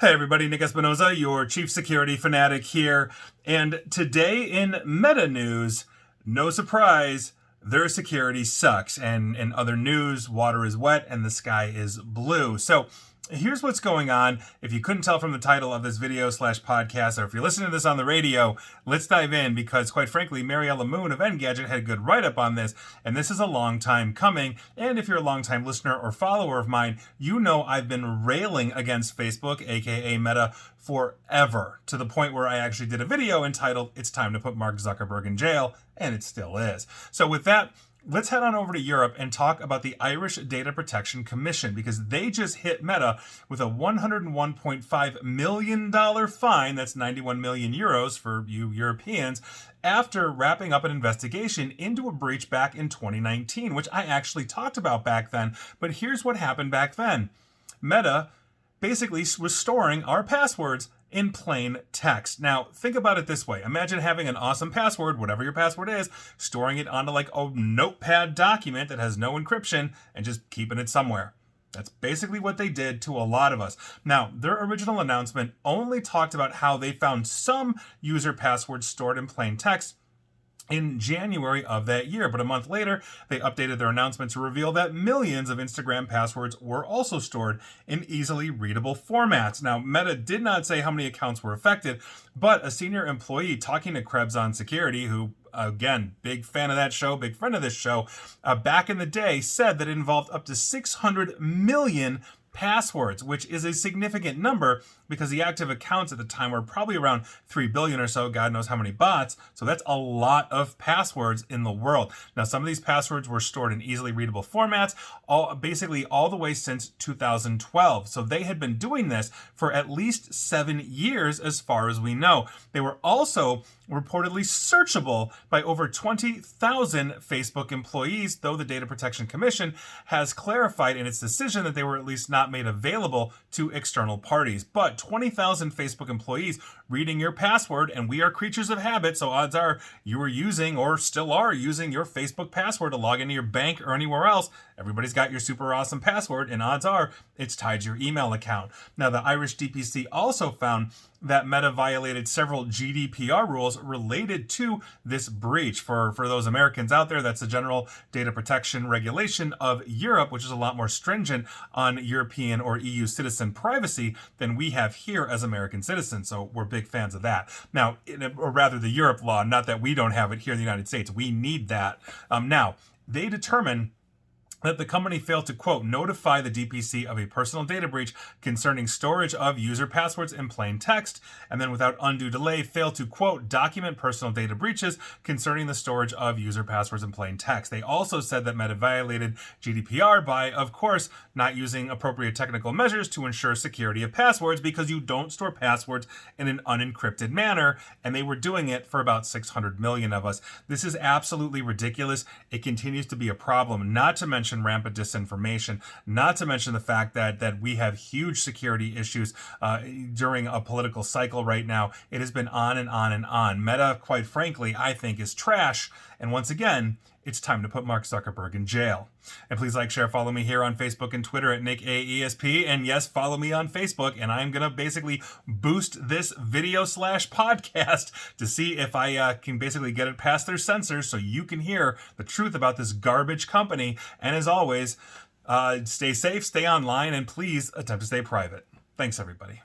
Hey everybody, Nick Espinoza, your chief security fanatic here. And today in Meta News, no surprise, their security sucks. And in other news, water is wet and the sky is blue. So here's what's going on. If you couldn't tell from the title of this video slash podcast, or if you're listening to this on the radio, let's dive in because quite frankly, Mariella Moon of Engadget had a good write-up on this, and this is a long time coming. And if you're a long-time listener or follower of mine, you know I've been railing against Facebook, aka Meta, forever, to the point where I actually did a video entitled, "It's Time to Put Mark Zuckerberg in Jail," and it still is. So with that, let's head on over to Europe and talk about the Irish Data Protection Commission, because they just hit Meta with a $101.5 million fine, that's 91 million euros for you Europeans, after wrapping up an investigation into a breach back in 2019, which I actually talked about back then. But here's what happened back then. Meta basically was storing our passwords in plain text. Now, think about it this way. Imagine having an awesome password, whatever your password is, storing it onto like a notepad document that has no encryption and just keeping it somewhere. That's basically what they did to a lot of us. Now, their original announcement only talked about how they found some user passwords stored in plain text in January of that year. But a month later, they updated their announcement to reveal that millions of Instagram passwords were also stored in easily readable formats. Now, Meta did not say how many accounts were affected, but a senior employee talking to Krebs on Security, who again, big fan of that show, big friend of this show, back in the day said that it involved up to 600 million passwords, which is a significant number because the active accounts at the time were probably around 3 billion or so, God knows how many bots. So that's a lot of passwords in the world. Now, some of these passwords were stored in easily readable formats, basically all the way since 2012. So they had been doing this for at least 7 years as far as we know. They were also reportedly searchable by over 20,000 Facebook employees, though the Data Protection Commission has clarified in its decision that they were at least not made available to external parties. But 20,000 Facebook employees reading your password, and we are creatures of habit, so odds are you were using or still are using your Facebook password to log into your bank or anywhere else. Everybody's got your super awesome password, and odds are it's tied to your email account. Now, the Irish DPC also found that Meta violated several GDPR rules related to this breach. For those Americans out there, that's the General Data Protection Regulation of Europe, which is a lot more stringent on European or EU citizen privacy than we have here as American citizens. So we're big fans of that. Now, or rather the Europe law, not that we don't have it here in the United States. We need that. Now, they determine that the company failed to, quote, notify the DPC of a personal data breach concerning storage of user passwords in plain text, and then without undue delay failed to, quote, document personal data breaches concerning the storage of user passwords in plain text. They also said that Meta violated GDPR by, of course, not using appropriate technical measures to ensure security of passwords, because you don't store passwords in an unencrypted manner, and they were doing it for about 600 million of us. This is absolutely ridiculous. It continues to be a problem, not to mention rampant disinformation, not to mention the fact that we have huge security issues during a political cycle right now. It has been on and on and on. Meta, quite frankly, I think is trash. And once again, it's time to put Mark Zuckerberg in jail. And please like, share, follow me here on Facebook and Twitter at NickAESP. And yes, follow me on Facebook. And I'm going to basically boost this video slash podcast to see if I can basically get it past their censors so you can hear the truth about this garbage company. And as always, stay safe, stay online, and please attempt to stay private. Thanks, everybody.